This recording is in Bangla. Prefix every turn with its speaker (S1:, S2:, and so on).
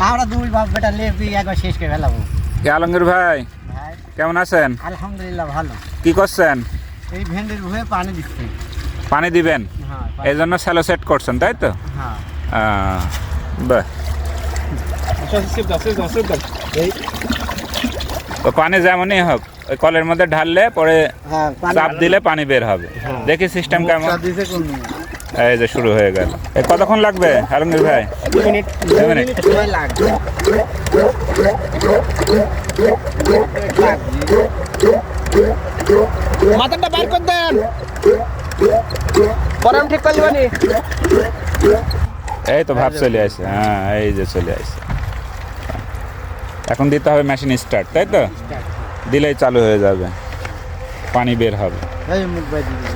S1: আমরা দুই বাপ বেটা লেপি একবার শেষ করে ফেলাবো।
S2: আলমগীর ভাই
S1: ভাই
S2: কেমন আছেন?
S1: আলহামদুলিল্লাহ ভালো।
S2: কি করছেন?
S1: এই ভেন্ডির ভুয়ে পানি দিচ্ছি।
S2: পানি দিবেন,
S1: হ্যাঁ
S2: এই জন্য স্যালো সেট করছেন তাই তো?
S1: হ্যাঁ
S2: বাহ, তো পানি যেমনই হোক ওই কলের মধ্যে ঢাললে পরে চাপ দিলে পানি বের হবে। দেখি সিস্টেম কেমন। এই যে শুরু হয়ে গেল। কতক্ষণ লাগবে আলমগীর ভাই?
S1: 2 মিনিট
S2: 2 মিনিট
S1: সময় লাগবে।
S3: মাথাটা বার করে দেন, পরে আমি ঠিক করে নিবানি।
S2: এই তো ভাব চলে আসে। হ্যাঁ এই যে চলে আসে। এখন দিতে হবে মেশিন স্টার্ট তাই তো? দিলেই চালু হয়ে যাবে, পানি বের হবে।
S1: এই মুখ বাই দিবি।